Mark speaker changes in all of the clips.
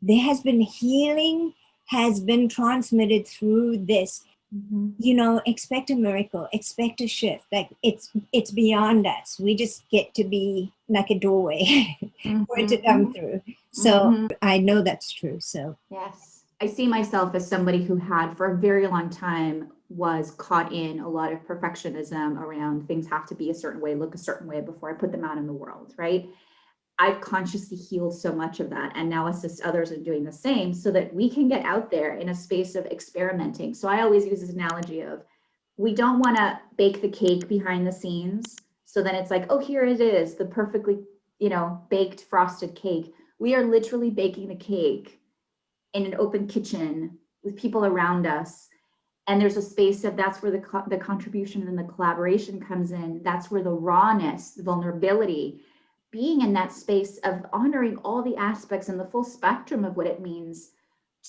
Speaker 1: there has been healing, has been transmitted through this. Expect a miracle, expect a shift. Like it's beyond us. We just get to be like a doorway for it to come through. So I know that's true. So
Speaker 2: yes, I see myself as somebody who had for a very long time was caught in a lot of perfectionism around things have to be a certain way, look a certain way before I put them out in the world, right? I've consciously healed so much of that and now assist others in doing the same so that we can get out there in a space of experimenting. So I always use this analogy of we don't want to bake the cake behind the scenes. So then it's like, oh, here it is, the perfectly, baked frosted cake. We are literally baking the cake in an open kitchen with people around us. And there's a space of that's where the contribution and the collaboration comes in. That's where the rawness, the vulnerability, being in that space of honoring all the aspects and the full spectrum of what it means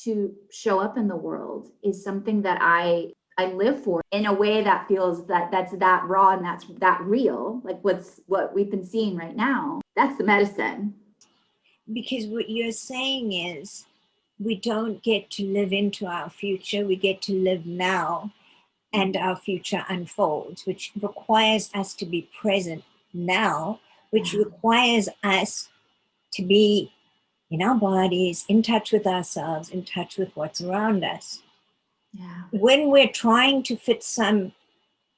Speaker 2: to show up in the world is something that I live for in a way that feels that's that raw and that's that real, like what we've been seeing right now. That's the medicine.
Speaker 1: Because what you're saying is we don't get to live into our future, we get to live now, and our future unfolds, which requires us to be present now, which requires us to be in our bodies, in touch with ourselves, in touch with what's around us.
Speaker 2: Yeah.
Speaker 1: When we're trying to fit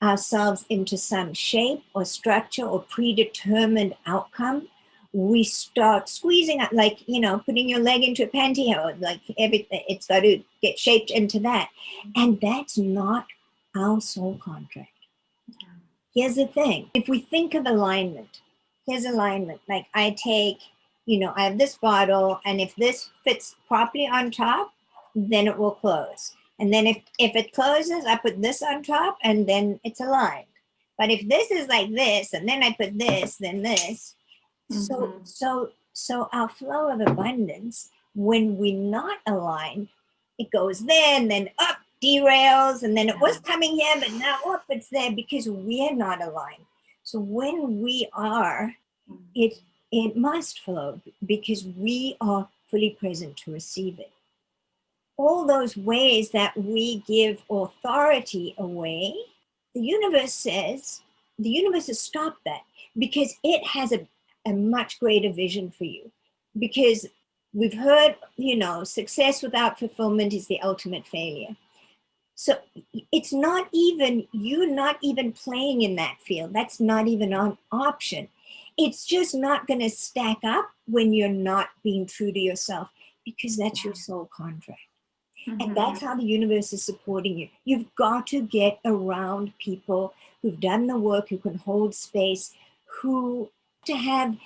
Speaker 1: ourselves into some shape or structure or predetermined outcome, we start squeezing up, like, putting your leg into a pantyhose, like everything, it's got to get shaped into that. And that's not our soul contract. Yeah. Here's the thing. If we think of alignment, here's alignment. Like I take, I have this bottle, and if this fits properly on top, then it will close. And then if it closes, I put this on top, and then it's aligned. But if this is like this, and then I put this, then this. So our flow of abundance, when we're not aligned, it goes there and then up, derails, and then it was coming here, but now up, it's there because we're not aligned. So when we are, it must flow because we are fully present to receive it. All those ways that we give authority away, the universe has stopped that because it has a much greater vision for you. Because we've heard, success without fulfillment is the ultimate failure. So it's not even, you're not even playing in that field. That's not even an option. It's just not going to stack up when you're not being true to yourself, because that's your soul contract. And that's how the universe is supporting you. You've got to get around people who've done the work, who can hold space, who to have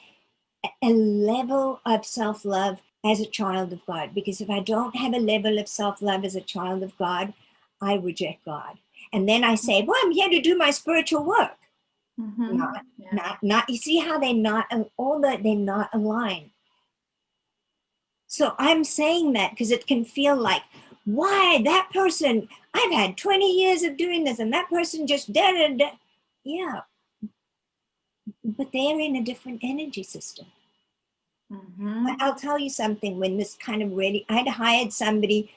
Speaker 1: a level of self-love as a child of God. Because if I don't have a level of self-love as a child of God, I reject God. And then I say, well, I'm here to do my spiritual work. Not, you see how they're not aligned. So I'm saying that because it can feel like, why that person, I've had 20 years of doing this and that person just da. Yeah, but they're in a different energy system. I'll tell you something, when this kind of I'd hired somebody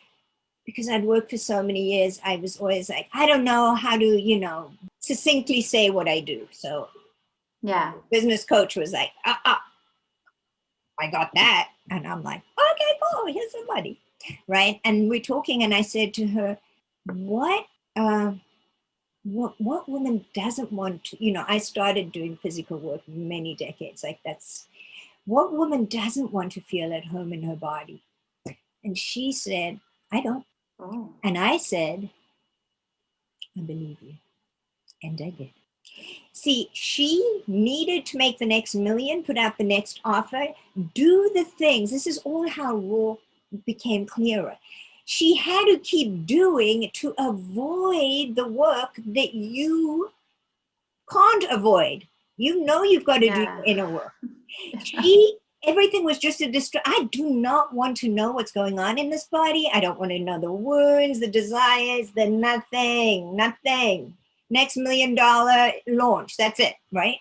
Speaker 1: because I'd worked for so many years. I was always like, I don't know how to, succinctly say what I do. So the business coach was like, I got that. And I'm like, okay, cool, here's somebody. Right. And we're talking, and I said to her, what woman doesn't want to, I started doing physical work many decades. Like what woman doesn't want to feel at home in her body? And she said, I don't. Oh. And I said, I believe you. And I did. See, she needed to make the next million, put out the next offer, do the things. This is all how Raw became clearer. She had to keep doing to avoid the work that you can't avoid. You've got to do your inner work. Everything was just a distraction. I do not want to know what's going on in this body. I don't want to know the wounds, the desires, the nothing. Next $1 million launch. That's it, right?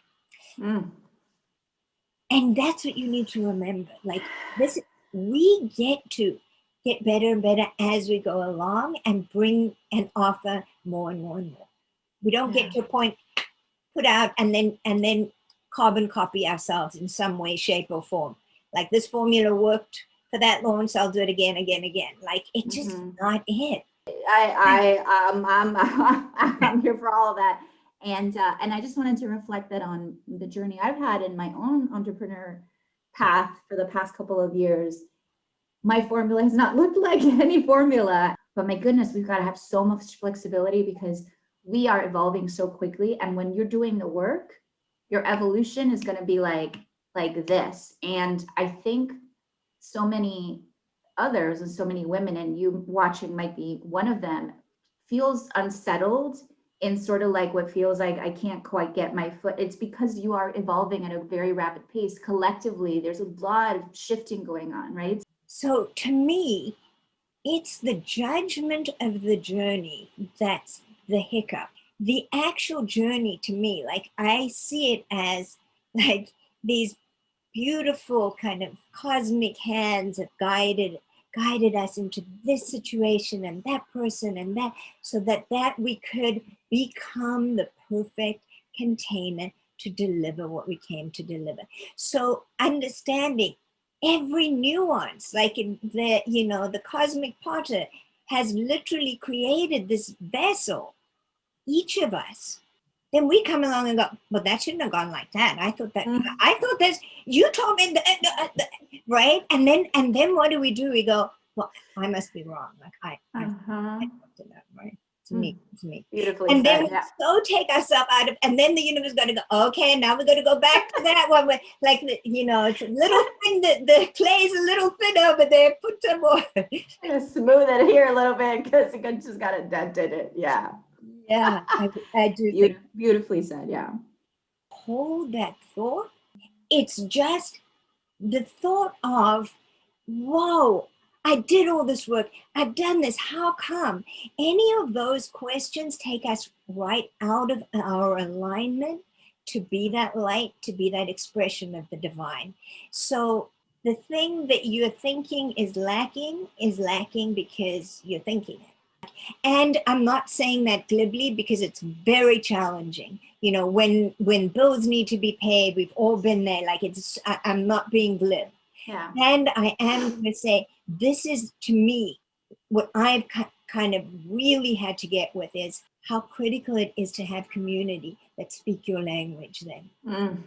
Speaker 1: And that's what you need to remember. Like we get to get better and better as we go along and bring and offer more and more and more. We don't get to a point, put out, and then carbon copy ourselves in some way, shape, or form. Like this formula worked for that long, so I'll do it again. Like it just not it.
Speaker 2: I'm here for all of that. And I just wanted to reflect that on the journey I've had in my own entrepreneur path for the past couple of years. My formula has not looked like any formula, but my goodness, we've got to have so much flexibility because we are evolving so quickly. And when you're doing the work, your evolution is going to be like this. And I think so many others and so many women, and you watching might be one of them, feels unsettled in sort of like what feels like I can't quite get my foot. It's because you are evolving at a very rapid pace. Collectively, there's a lot of shifting going on, right?
Speaker 1: So to me, it's the judgment of the journey that's the hiccup. The actual journey to me, like I see it as like these beautiful kind of cosmic hands have guided us into this situation and that person and that, so that we could become the perfect container to deliver what we came to deliver. So understanding every nuance, like in the cosmic potter has literally created this vessel, each of us. Then we come along and go, well, that shouldn't have gone like that. I thought that's, you told me that, right? And then what do? We go, well, I must be wrong. Like I talked to that, right? To me.
Speaker 2: Beautifully
Speaker 1: and
Speaker 2: said,
Speaker 1: then we so take ourselves out of, and then the universe got to go, okay, now we're going to go back to that one where, like, it's a little thing that the clay's a little thin over there. Put some more.
Speaker 2: Smooth it here a little bit because it just got a dent in it. Yeah.
Speaker 1: Yeah, I do.
Speaker 2: Beautifully said. Yeah.
Speaker 1: Hold that thought. It's just the thought of, whoa, I did all this work. I've done this. How come? Any of those questions take us right out of our alignment to be that light, to be that expression of the divine. So the thing that you're thinking is lacking because you're thinking it. And I'm not saying that glibly because it's very challenging. When bills need to be paid, we've all been there. Like I'm not being glib.
Speaker 2: Yeah.
Speaker 1: And I am going to say, this is to me, what I've kind of really had to get with is how critical it is to have community that speak your language then,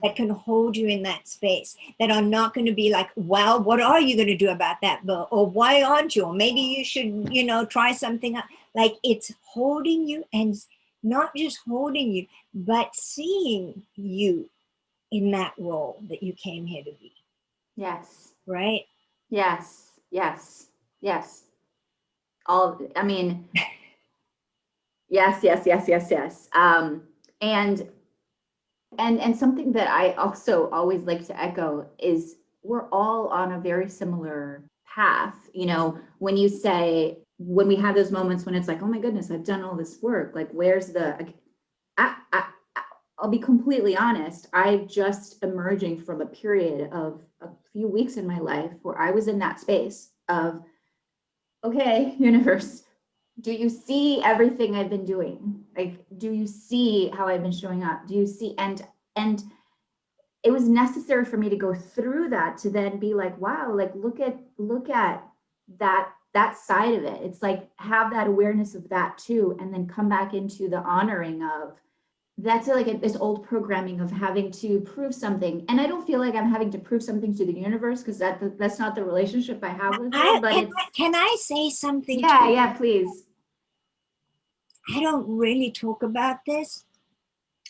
Speaker 1: that can hold you in that space, that are not going to be like, well, what are you going to do about that bill? Or why aren't you? Or maybe you should, try something else. Like it's holding you, and not just holding you, but seeing you in that role that you came here to be.
Speaker 2: Yes.
Speaker 1: Right?
Speaker 2: Yes. I mean, yes. And something that I also always like to echo is we're all on a very similar path. When we have those moments when it's like, oh my goodness, I've done all this work. Like, where's I'll be completely honest. I'm just emerging from a period of a few weeks in my life where I was in that space of, okay, universe, do you see everything I've been doing? Like, do you see how I've been showing up? Do you see? And it was necessary for me to go through that to then be like, wow, like look at that side of it. It's like, have that awareness of that too, and then come back into the honoring of that's like this old programming of having to prove something. And I don't feel like I'm having to prove something to the universe, because that's not the relationship I have with it. But
Speaker 1: can I say something?
Speaker 2: Yeah, please.
Speaker 1: I don't really talk about this.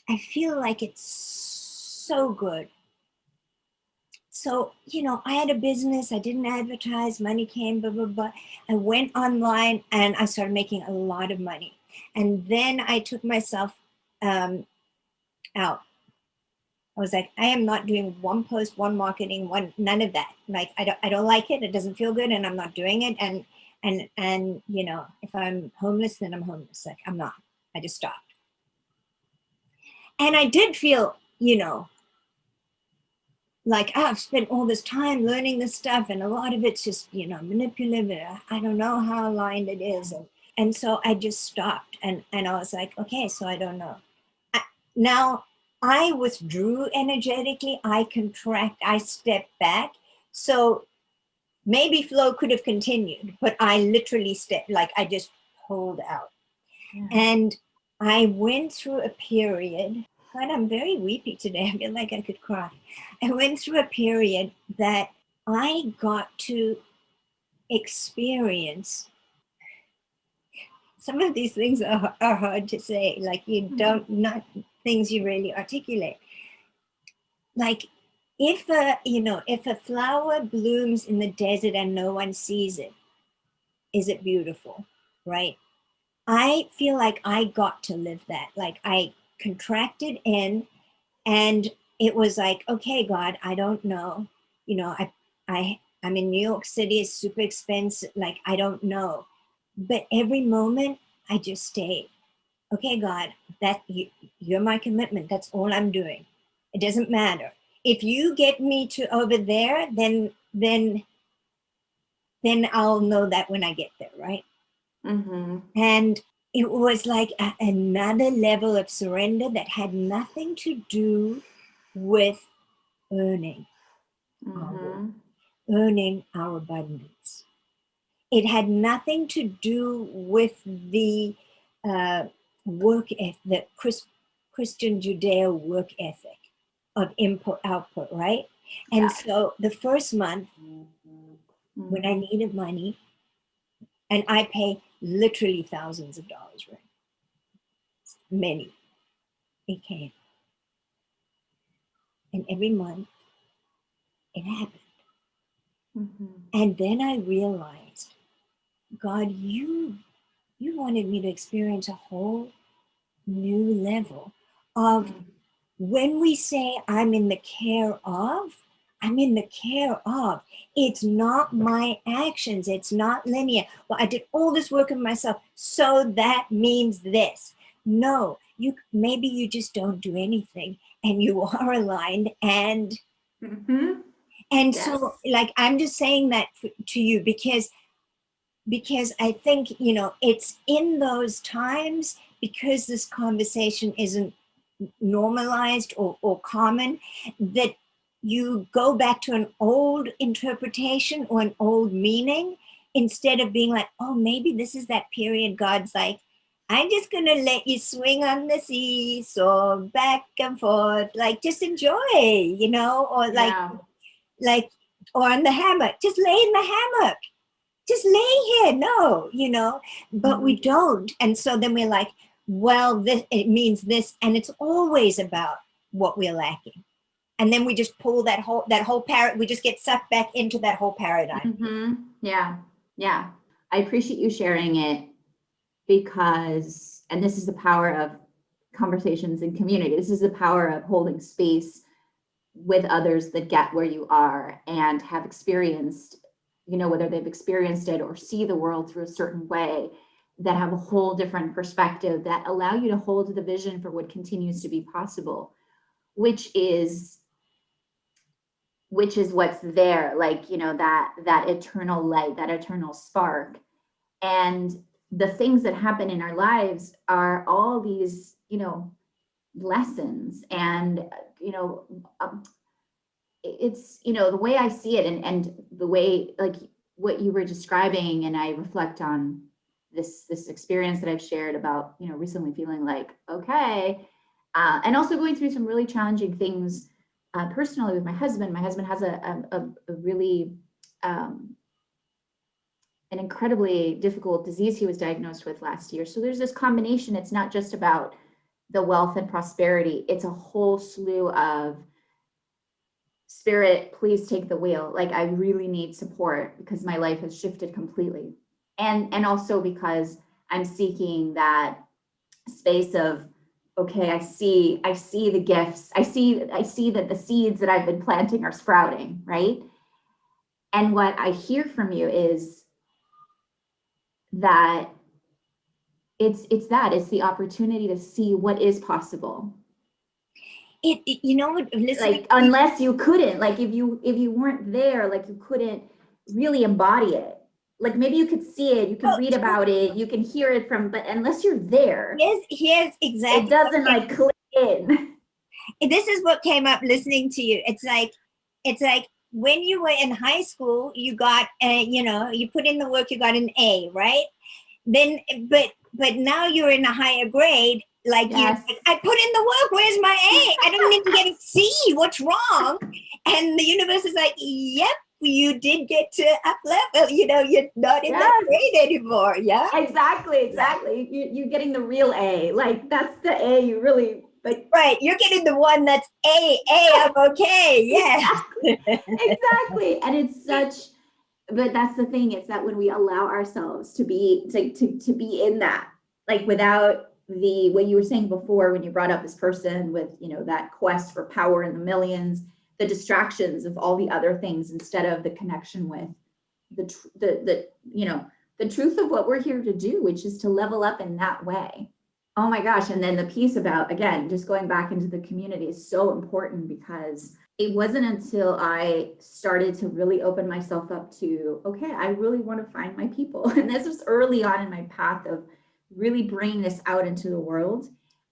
Speaker 1: I feel like it's so good. So, I had a business, I didn't advertise, money came, blah, blah, blah. I went online and I started making a lot of money. And then I took myself out. I was like, I am not doing one post, one marketing, none of that. Like, I don't like it. It doesn't feel good, and I'm not doing it. And if I'm homeless, then I'm homeless. Like, I'm not. I just stopped. And I did feel, like, I've spent all this time learning this stuff, and a lot of it's just, manipulative. I don't know how aligned it is. And so I just stopped, and I was like, okay, so I don't know. Now I withdrew energetically, I contract, I stepped back. So maybe flow could have continued, but I literally stepped, like I just pulled out. Yeah. And I went through a period, God, I'm very weepy today. I feel like I could cry. I went through a period that I got to experience. Some of these things are hard to say, like not things you really articulate. Like if a flower blooms in the desert and no one sees it, is it beautiful, right? I feel like I got to live that. Like I contracted in, and it was like, okay, God, I don't know. I'm in New York City, it's super expensive. Like, I don't know. But every moment I just stayed. Okay, God, you're my commitment. That's all I'm doing. It doesn't matter. If you get me to over there, then I'll know that when I get there, right? Mm-hmm. And it was like another level of surrender that had nothing to do with earning, earning our abundance. It had nothing to do with the work ethic, the Christian Judeo work ethic of input output, right? And so the first month, when I needed money, and I pay literally thousands of dollars, right? Many. It came. And every month it happened. Mm-hmm. And then I realized, God, you wanted me to experience a whole new level of when we say I'm in the care of, I'm in the care of. It's not my actions. It's not linear. Well, I did all this work of myself, so that means this. No, maybe you just don't do anything, and you are aligned. And yes. So, like, I'm just saying that to you because I think, it's in those times, because this conversation isn't normalized or common, that you go back to an old interpretation or an old meaning, instead of being like, oh, maybe this is that period God's like, I'm just gonna let you swing on the seesaw back and forth, like just enjoy, or like or on the hammock, just lay in the hammock, just lay here. No, but we don't. And so then we're like, well, it means this, and it's always about what we're lacking. And then we just pull that whole we just get sucked back into that whole paradigm.
Speaker 2: Mm-hmm. Yeah. I appreciate you sharing it, because, and this is the power of conversations and community. This is the power of holding space with others that get where you are and have experienced, whether they've experienced it or see the world through a certain way, that have a whole different perspective, that allow you to hold the vision for what continues to be possible, which is what's there, like, that eternal light, that eternal spark. And the things that happen in our lives are all these, lessons. And, it's, the way I see it, and the way, like what you were describing, and I reflect on this experience that I've shared about, recently feeling like, okay, and also going through some really challenging things personally with my husband. My husband has a really an incredibly difficult disease he was diagnosed with last year. So there's this combination. It's not just about the wealth and prosperity. It's a whole slew of, Spirit, please take the wheel. Like, I really need support because my life has shifted completely. And also because I'm seeking that space of, okay, I see the gifts. I see that the seeds that I've been planting are sprouting, right? And what I hear from you is that it's the opportunity to see what is possible.
Speaker 1: You know, listening,
Speaker 2: like, unless you couldn't, like, if you weren't there, like, you couldn't really embody it. Like, maybe you could see it, you can read about it, you can hear it from, but unless you're there,
Speaker 1: here's exactly,
Speaker 2: it doesn't like click in.
Speaker 1: this is what came up listening to you. It's like when you were in high school, you got you know, you put in the work, you got an A, right? Then but now you're in a higher grade, like,
Speaker 2: Yes.
Speaker 1: I put in the work, where's my A? I don't even get a C, what's wrong? And the universe is like, yep, you did get to up level, you know, you're not in that grade anymore. Yeah,
Speaker 2: exactly. You're getting the real A, like, that's the A you really like.
Speaker 1: Right, you're getting the one that's A, I'm okay. Yeah.
Speaker 2: Exactly. And it's such, but that's the thing, it's that when we allow ourselves to be to be in that, like, without the, what you were saying before when you brought up this person with, you know, that quest for power in the millions, the distractions of all the other things, instead of the connection with the you know, the truth of what we're here to do, which is to level up in that way. Oh my gosh. And then the piece about, again, just going back into the community is so important, because it wasn't until I started to really open myself up to, okay, I really want to find my people. And this was early on in my path of really bringing this out into the world.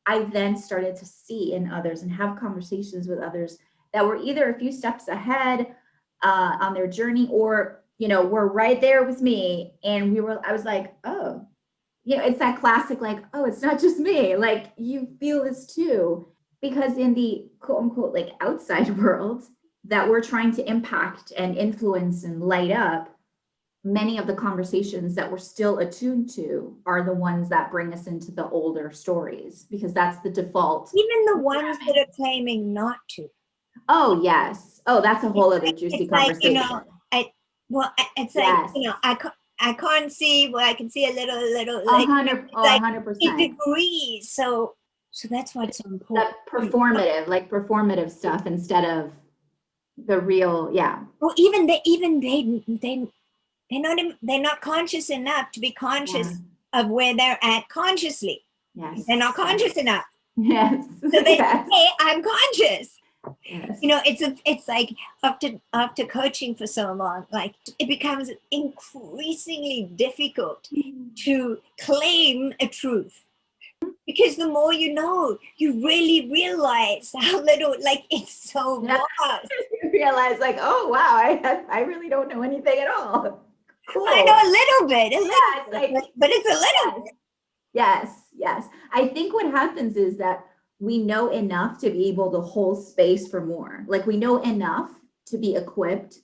Speaker 2: I then started to see in others and have conversations with others that were either a few steps ahead on their journey, or, you know, were right there with me. And I was like, oh, you know, it's that classic, like, oh, it's not just me, like, you feel this too. Because in the quote unquote, like, outside world that we're trying to impact and influence and light up, many of the conversations that we're still attuned to are the ones that bring us into the older stories, because that's the default.
Speaker 1: Even the ones that are claiming not to.
Speaker 2: Oh, yes. Oh, that's a whole other juicy conversation.
Speaker 1: Like, you know, it's like, you know, I can't see, well, I can see a little, like,
Speaker 2: 100%.
Speaker 1: degrees. So that's why it's so important.
Speaker 2: That performative stuff instead of the real, yeah.
Speaker 1: Well, they're not conscious enough to be conscious of where they're at consciously.
Speaker 2: Yes.
Speaker 1: They're not conscious enough.
Speaker 2: Yes.
Speaker 1: So they say, hey, I'm conscious.
Speaker 2: Yes.
Speaker 1: You know, it's like after coaching for so long, like, it becomes increasingly difficult to claim a truth, because the more you know, you really realize how little, like, it's so vast.
Speaker 2: You realize, like, oh wow, I really don't know anything at all. Cool.
Speaker 1: I know a little bit,
Speaker 2: like,
Speaker 1: but it's a little bit.
Speaker 2: Yes. I think what happens is that we know enough to be able to hold space for more. Like, we know enough to be equipped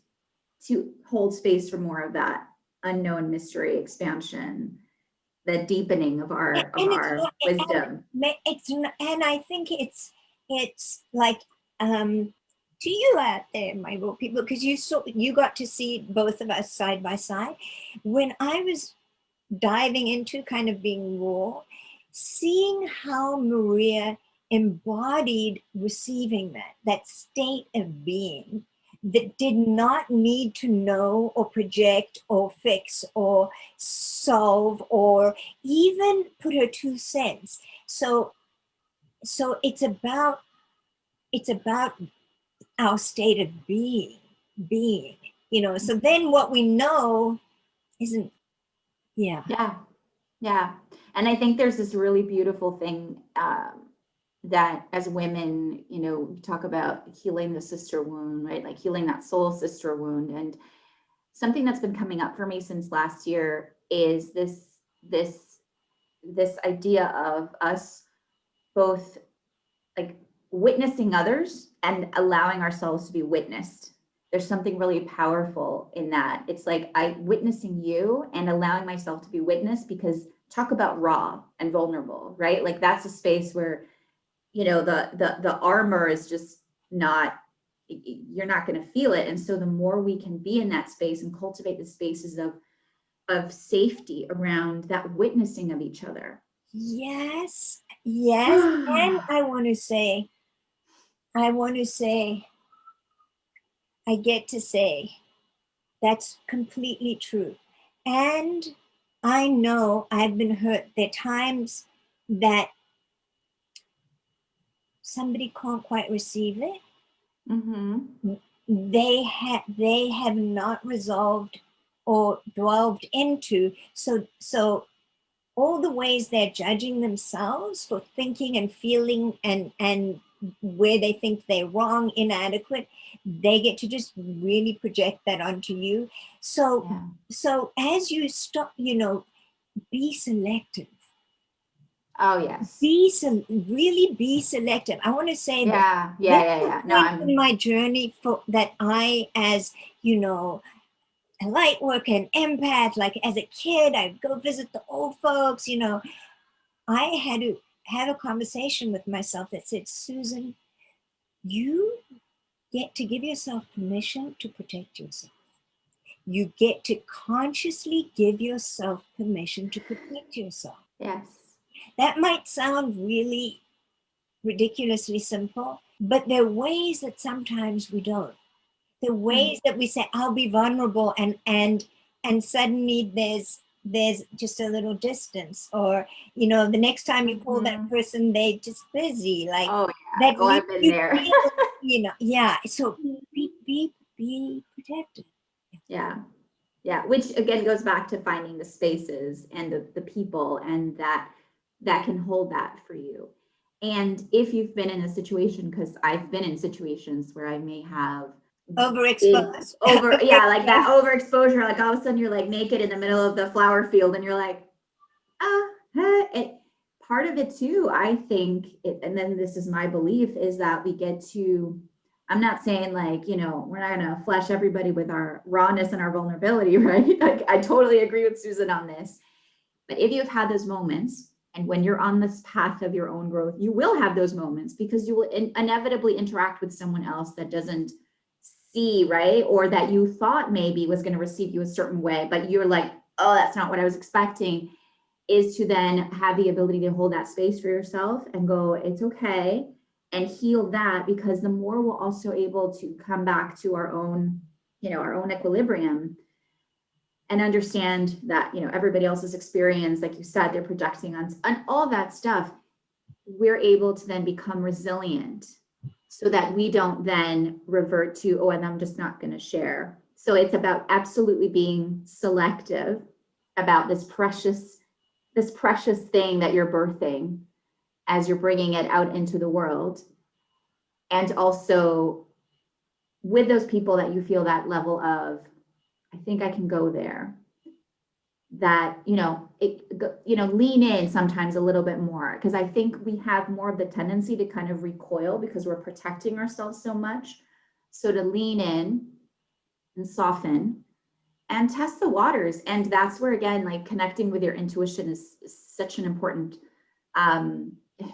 Speaker 2: to hold space for more of that unknown mystery expansion, the deepening of our wisdom.
Speaker 1: And I think it's like, to you out there, my little people, because you got to see both of us side by side. When I was diving into kind of being raw, seeing how Maria embodied receiving that state of being that did not need to know or project or fix or solve or even put her 2 cents. So it's about our state of being, you know. So then what we know isn't, yeah.
Speaker 2: And I think there's this really beautiful thing that as women, you know, we talk about healing the sister wound, right? Like, healing that soul sister wound. And something that's been coming up for me since last year is this idea of us both, like, witnessing others and allowing ourselves to be witnessed. There's something really powerful in that. It's like, I witnessing you and allowing myself to be witnessed, because talk about raw and vulnerable, right? Like, that's a space where, you know, the armor is just not, you're not going to feel it. And so the more we can be in that space and cultivate the spaces of safety around that witnessing of each other.
Speaker 1: Yes. And I want to say, I get to say, that's completely true. And I know I've been hurt. There are times that somebody can't quite receive it,
Speaker 2: Mm-hmm.
Speaker 1: they have not resolved or delved into. So all the ways they're judging themselves for thinking and feeling and where they think they're wrong, inadequate, they get to just really project that onto you. So
Speaker 2: Yeah.
Speaker 1: so as you stop, be selective.
Speaker 2: Oh, yes.
Speaker 1: Really be selective. I want to say that
Speaker 2: Yeah. Yeah.
Speaker 1: that's
Speaker 2: Yeah.
Speaker 1: the
Speaker 2: Yeah. No,
Speaker 1: point in my journey for that I, as a light worker and empath, like as a kid, I'd go visit the old folks, I had to have a conversation with myself that said, Susan, you get to give yourself permission to protect yourself. You get to consciously give yourself permission to protect yourself.
Speaker 2: yes.
Speaker 1: That might sound really ridiculously simple, but there are ways that sometimes we don't. There are ways that we say, I'll be vulnerable, and suddenly there's just a little distance, or the next time you call that person, they just busy, like
Speaker 2: Oh, yeah.
Speaker 1: that
Speaker 2: Oh,
Speaker 1: leaves
Speaker 2: I've been
Speaker 1: you
Speaker 2: there.
Speaker 1: feel, yeah. So be protected.
Speaker 2: Yeah. Yeah. Which again goes back to finding the spaces and the people and that can hold that for you. And if you've been in a situation, because I've been in situations where I may have been
Speaker 1: Overexposed.
Speaker 2: yeah, like that overexposure, like all of a sudden you're like naked in the middle of the flower field and you're like, part of it too, I think, and then this is my belief, is that we get to, I'm not saying like, we're not going to flesh everybody with our rawness and our vulnerability, right? Like, I totally agree with Susan on this. But if you've had those moments, and when you're on this path of your own growth, you will have those moments because you will inevitably interact with someone else that doesn't see, right? Or that you thought maybe was going to receive you a certain way, but you're like, oh, that's not what I was expecting. Is to then have the ability to hold that space for yourself and go, it's okay, and heal that, because the more we're also able to come back to our own, our own equilibrium and understand that, everybody else's experience, like you said, they're projecting on all that stuff, we're able to then become resilient so that we don't then revert to, oh, and I'm just not going to share. So it's about absolutely being selective about this precious thing that you're birthing as you're bringing it out into the world. And also with those people that you feel that level of, I think I can go there, that, lean in sometimes a little bit more, because I think we have more of the tendency to kind of recoil because we're protecting ourselves so much. So to lean in and soften and test the waters. And that's where, again, like connecting with your intuition is such an important,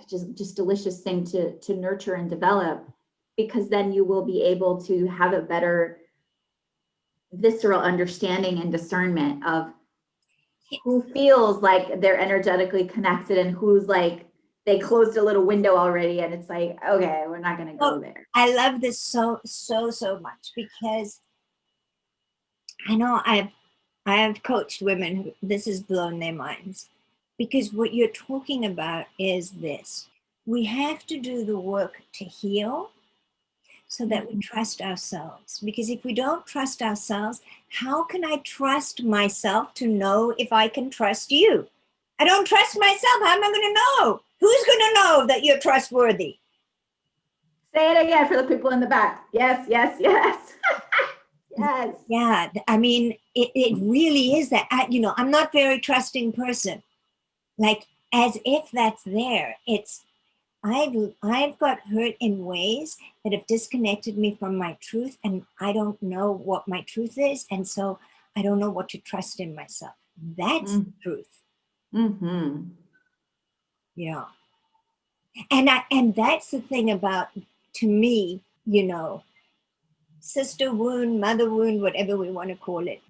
Speaker 2: just delicious thing to nurture and develop, because then you will be able to have a better visceral understanding and discernment of who feels like they're energetically connected and who's like, they closed a little window already and it's like, okay, we're not going to go there.
Speaker 1: I love this so much, because I know I have coached women, this has blown their minds, because what you're talking about is this: we have to do the work to heal so that we trust ourselves. Because if we don't trust ourselves, how can I trust myself to know if I can trust you? I don't trust myself. How am I going to know? Who's going to know that you're trustworthy?
Speaker 2: Say it again for the people in the back. Yes, yes, yes. Yes.
Speaker 1: Yeah, I mean, it really is that. I'm not a very trusting person. Like, as if that's there. It's, I've got hurt in ways that have disconnected me from my truth, and I don't know what my truth is, and so I don't know what to trust in myself. That's the truth.
Speaker 2: Mm-hmm.
Speaker 1: Yeah. And that's the thing about, to me, sister wound, mother wound, whatever we want to call it,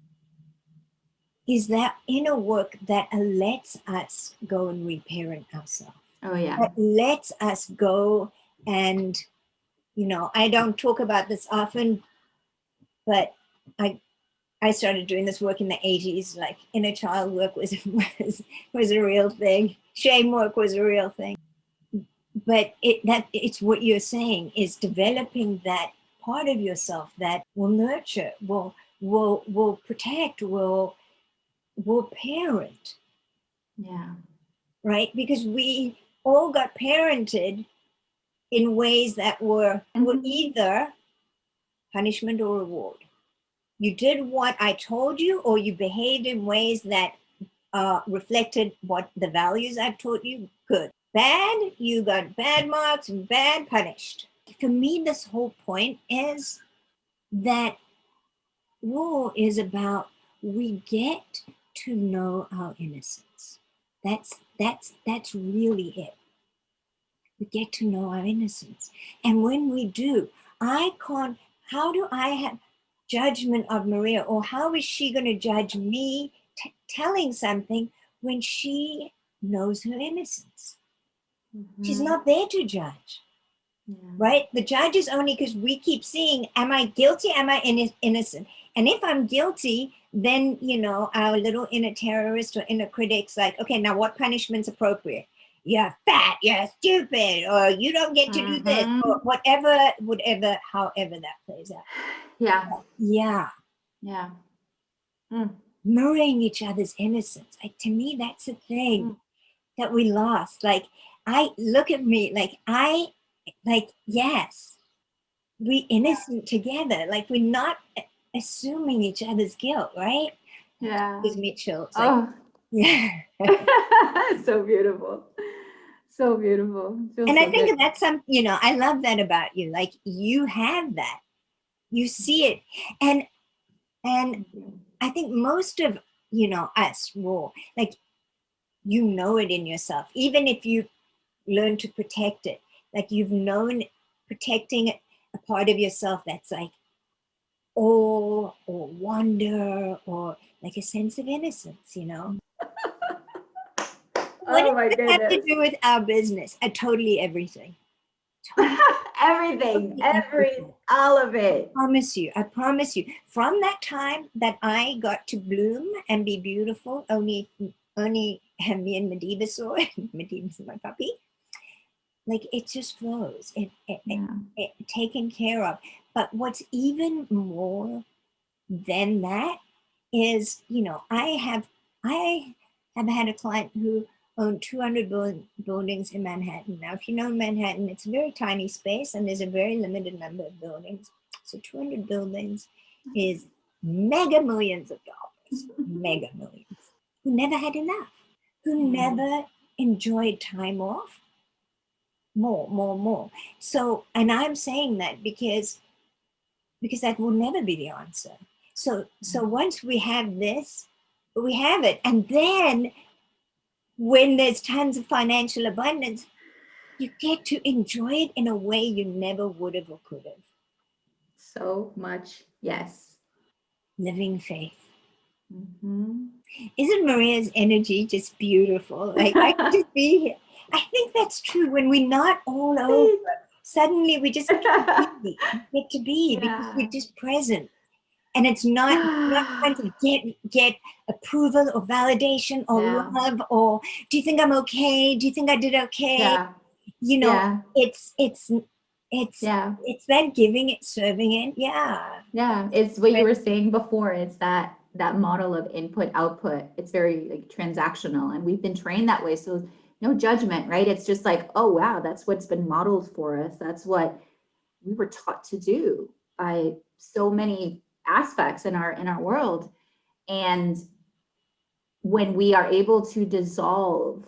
Speaker 1: is that inner work that lets us go and reparent ourselves.
Speaker 2: Oh, yeah.
Speaker 1: That lets us go and, I don't talk about this often, but I started doing this work in the 80s. Like, inner child work was a real thing. Shame work was a real thing. but it's what you're saying is developing that part of yourself that will nurture, will protect, will parent.
Speaker 2: Yeah.
Speaker 1: Right? Because we all got parented in ways that were either punishment or reward. You did what I told you, or you behaved in ways that reflected what the values I've taught you. Good. Bad, you got bad marks, bad, punished. For me, this whole point is that war is about we get to know our innocence. That's really it. We get to know our innocence. And when we do, how do I have judgment of Maria, or how is she going to judge me telling something when she knows her innocence? She's not there to judge.
Speaker 2: Yeah.
Speaker 1: Right? The judge is only because we keep seeing, am I guilty? Am I innocent? And if I'm guilty, then, our little inner terrorist or inner critic's like, okay, now what punishment's appropriate? You're fat, you're stupid, or you don't get to do this, or whatever, however that plays out.
Speaker 2: Yeah.
Speaker 1: Yeah.
Speaker 2: Yeah.
Speaker 1: Mirroring each other's innocence. To me, that's the thing that we lost. Look at me, yes, we innocent together. We're not assuming each other's guilt, right?
Speaker 2: Yeah.
Speaker 1: Gives me chills.
Speaker 2: Yeah. So beautiful. So beautiful.
Speaker 1: And I think that's I love that about you. You have that. You see it. And I think most of, us raw, it in yourself, even if you learn to protect it, you've known protecting a part of yourself that's awe or wonder or a sense of innocence,
Speaker 2: Oh my
Speaker 1: goodness. Have to do with our business? Totally everything.
Speaker 2: Everything, all of it.
Speaker 1: I promise you. From that time that I got to bloom and be beautiful, only me and Medivh saw it. Medivh's my puppy. It just flows. It taken care of. But what's even more than that is, I have had a client who owned 200 buildings in Manhattan. Now, if you know Manhattan, it's a very tiny space and there's a very limited number of buildings. So 200 buildings is mega millions of dollars, mega millions, who never had enough, who never enjoyed time off. More. So, and I'm saying that because that will never be the answer. So once we have this, we have it. And then when there's tons of financial abundance, you get to enjoy it in a way you never would have or could have.
Speaker 2: So much, yes.
Speaker 1: Living faith. Isn't Maria's energy just beautiful? I could just be here. I think that's true. When we're not all over, suddenly we just get to be because we're just present. And it's not trying to get approval or validation or love or do you think I'm okay? Do you think I did okay? It's that giving it, serving it. Yeah.
Speaker 2: Yeah. It's what you were saying before. It's that model of input, output. It's very transactional, and we've been trained that way. So no judgment, right? It's just oh, wow, that's what's been modeled for us. That's what we were taught to do by so many aspects in our world. And when we are able to dissolve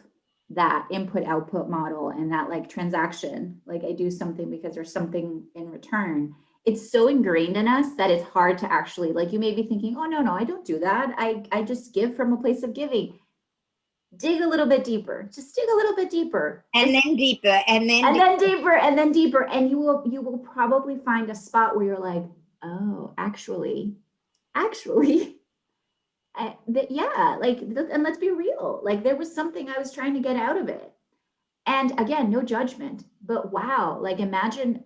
Speaker 2: that input output model and that transaction, I do something because there's something in return, it's so ingrained in us that it's hard to actually, you may be thinking, oh, no, I don't do that. I just give from a place of giving. Dig a little bit deeper, just dig a little bit deeper.
Speaker 1: And then deeper, and then
Speaker 2: deeper, and then deeper. And you will probably find a spot where you're oh, actually, and let's be real. There was something I was trying to get out of it. And again, no judgment, but wow, imagine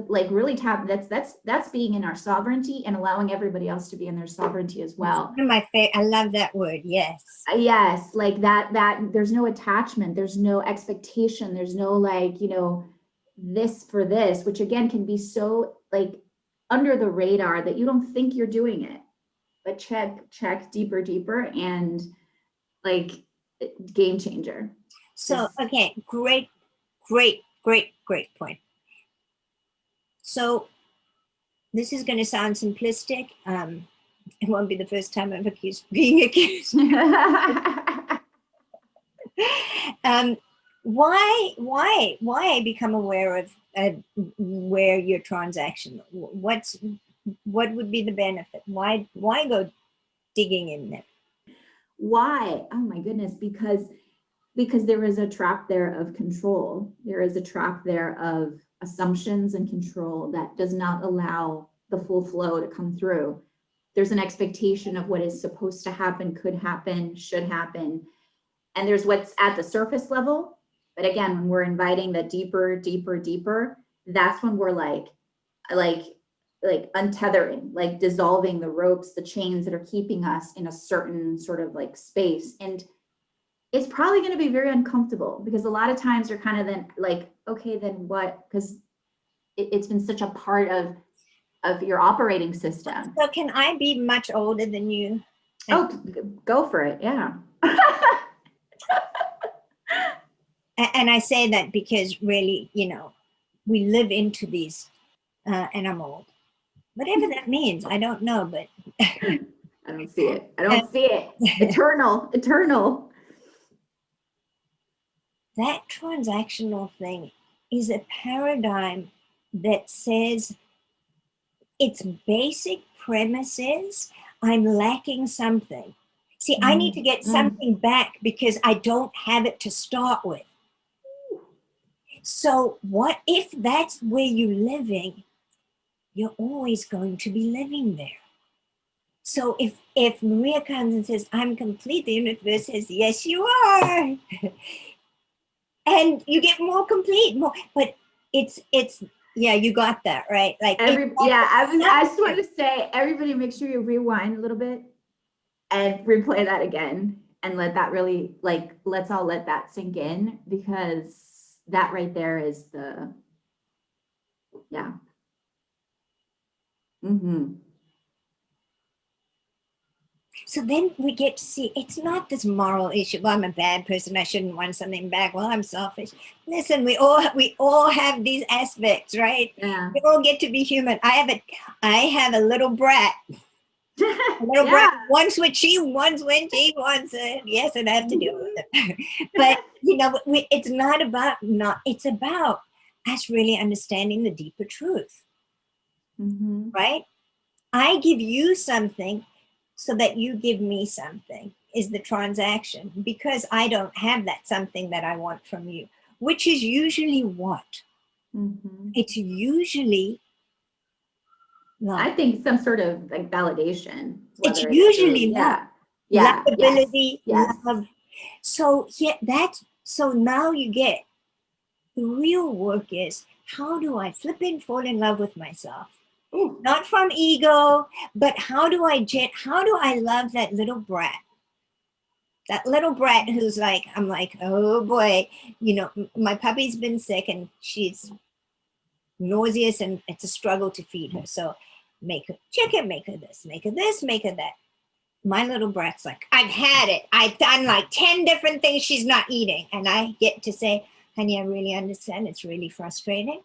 Speaker 2: like really that's being in our sovereignty and allowing everybody else to be in their sovereignty as well.
Speaker 1: One of my favorite, I love that word. Yes.
Speaker 2: Yes, like that there's no attachment, there's no expectation, there's no like, you know, this for this, which again can be so like under the radar that you don't think you're doing it, but check deeper and like game changer.
Speaker 1: So, okay, great point. So this is going to sound simplistic. It won't be the first time I've being accused. Why I become aware of where you're transactional? What would be the benefit? Why go digging in there?
Speaker 2: Why? Oh my goodness, because there is a trap there of control. There is a trap there of assumptions and control that does not allow the full flow to come through. There's an expectation of what is supposed to happen, could happen, should happen. And there's what's at the surface level. But again, when we're inviting the deeper, that's when we're like untethering, like dissolving the ropes, the chains that are keeping us in a certain sort of like space. And it's probably going to be very uncomfortable because a lot of times you're kind of then like, okay, then what? Because it's been such a part of your operating system.
Speaker 1: So can I be much older than you?
Speaker 2: Oh, go for it. Yeah.
Speaker 1: And I say that because really, you know, we live into these, and I'm old. Whatever that means, I don't know, but
Speaker 2: I don't see it. Eternal.
Speaker 1: That transactional thing is a paradigm that says its basic premise is I'm lacking something. See, I need to get something back because I don't have it to start with. So what if that's where you're living? You're always going to be living there. So if Maria comes and says, I'm complete, the universe says, yes, you are. And you get more complete, but it's yeah, you got that, right? Like
Speaker 2: I just want to say, everybody make sure you rewind a little bit and replay that again and let that really, like, let's all let that sink in, because that right there is the, yeah.
Speaker 1: So then we get to see it's not this moral issue. Well, I'm a bad person, I shouldn't want something back. Well, I'm selfish. Listen, we all have these aspects, right?
Speaker 2: Yeah.
Speaker 1: We all get to be human. I have a little brat. A little brat, once when she wants it. Yes, and I have to deal with it. But you know, it's not about it's about us really understanding the deeper truth. Right? I give you something so that you give me something is the transaction, because I don't have that something that I want from you, which is usually what? It's usually love.
Speaker 2: I think some sort of like validation.
Speaker 1: It's usually love.
Speaker 2: Yeah.
Speaker 1: Lovability,
Speaker 2: yes.
Speaker 1: love. So so now you get the real work is, how do I flip and fall in love with myself? Ooh. Not from ego, but how do I love that little brat? That little brat who's like, I'm like, oh boy, you know, my puppy's been sick and she's nauseous and it's a struggle to feed her. So make her chicken, make her this, make her that. My little brat's like, I've had it. I've done like 10 different things she's not eating. And I get to say, honey, I really understand. It's really frustrating.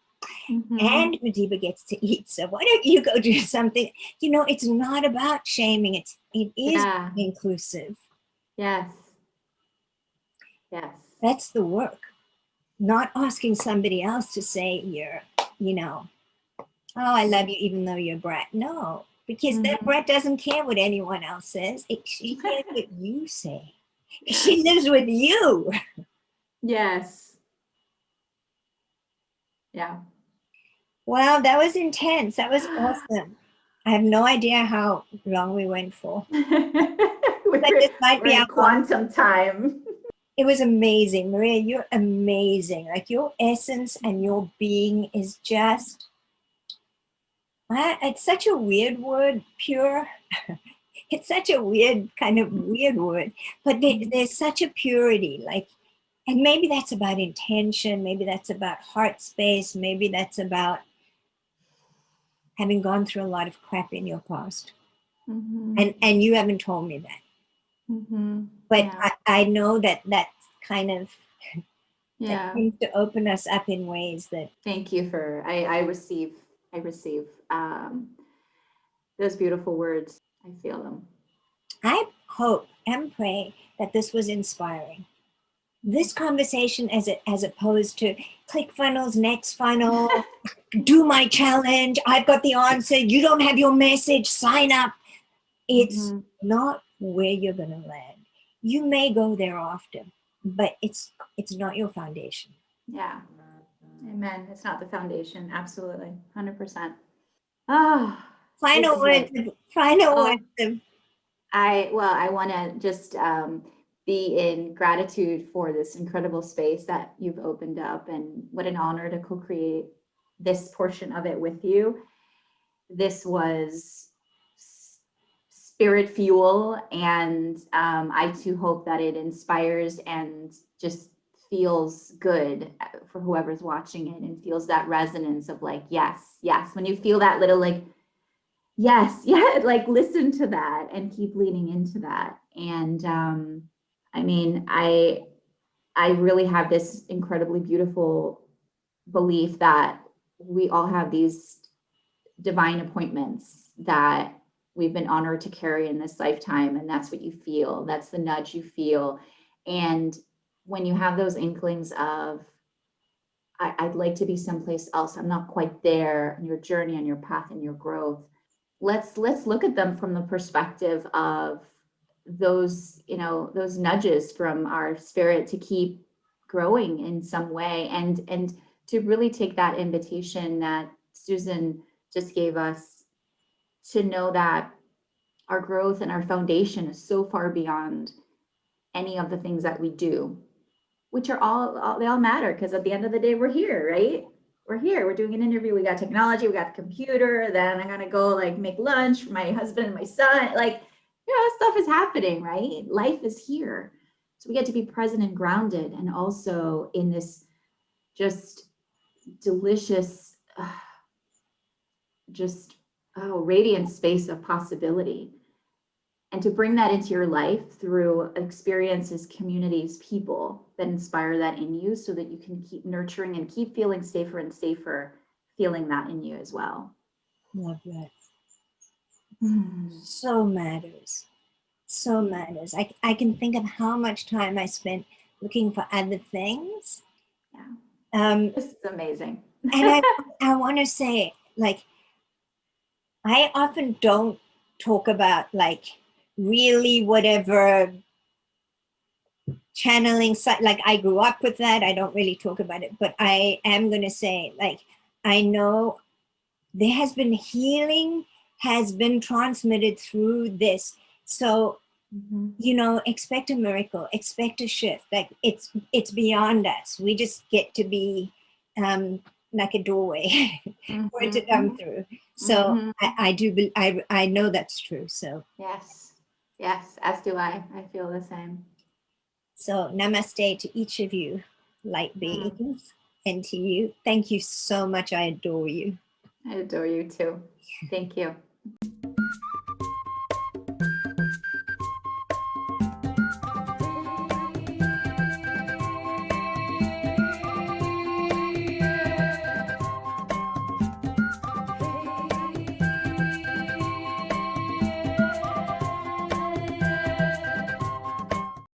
Speaker 1: And Madiba gets to eat. So why don't you go do something? You know, it's not about shaming. It is inclusive.
Speaker 2: Yes.
Speaker 1: That's the work. Not asking somebody else to say you know, oh, I love you even though you're a brat. No, because that brat doesn't care what anyone else says. She cares what you say. She lives with you.
Speaker 2: Yes. Yeah.
Speaker 1: Wow, that was intense. That was awesome. I have no idea how long we went for.
Speaker 2: But this might be our
Speaker 1: quantum time. It was amazing. Maria, you're amazing. Like your essence and your being is just, it's such a weird word, pure. It's such a weird, kind of weird word, but there's such a purity, like, and maybe that's about intention, maybe that's about heart space, maybe that's about having gone through a lot of crap in your past. And you haven't told me that. But
Speaker 2: Yeah.
Speaker 1: I know that that's kind of,
Speaker 2: Yeah.
Speaker 1: that seems to open us up in ways that.
Speaker 2: Thank you for, I receive those beautiful words. I feel them.
Speaker 1: I hope and pray that this was inspiring. This conversation, as opposed to ClickFunnels, next funnel, do my challenge, I've got the answer, you don't have your message, sign up. It's not where you're going to land. You may go there after, but it's not your foundation.
Speaker 2: Yeah. Amen. It's not the foundation. Absolutely. 100%. Ah.
Speaker 1: Final words.
Speaker 2: I want to just be in gratitude for this incredible space that you've opened up, and what an honor to co-create this portion of it with you. This was spirit fuel, and I too hope that it inspires and just feels good for whoever's watching it, and feels that resonance of like, yes, when you feel that little like, yes, like listen to that and keep leaning into that. And I mean, I really have this incredibly beautiful belief that we all have these divine appointments that we've been honored to carry in this lifetime, and that's what you feel. That's the nudge you feel. And when you have those inklings of, I'd like to be someplace else, I'm not quite there in your journey and your path and your growth, let's look at them from the perspective of those, those nudges from our spirit to keep growing in some way, and to really take that invitation that Susan just gave us, to know that our growth and our foundation is so far beyond any of the things that we do, which are all they all matter, because at the end of the day, we're here, right? We're here, we're doing an interview, we got technology, we got the computer, then I'm gonna go like make lunch for my husband and my son, like, stuff is happening, right? Life is here. So we get to be present and grounded, and also in this just delicious, radiant space of possibility. And to bring that into your life through experiences, communities, people that inspire that in you, so that you can keep nurturing and keep feeling safer and safer, feeling that in you as well.
Speaker 1: Love that. So matters. So matters. I can think of how much time I spent looking for other things.
Speaker 2: Yeah. This is amazing.
Speaker 1: And I want to say, like, I often don't talk about like really whatever channeling, like I grew up with that. I don't really talk about it, but I am going to say, like, I know there has been healing, has been transmitted through this. So, expect a miracle, expect a shift. Like it's beyond us. We just get to be like a doorway for it to come through. So I know that's true. So
Speaker 2: yes, as do I. I feel the same.
Speaker 1: So namaste to each of you, light beings, and to you. Thank you so much. I adore you.
Speaker 2: I adore you too. Thank you.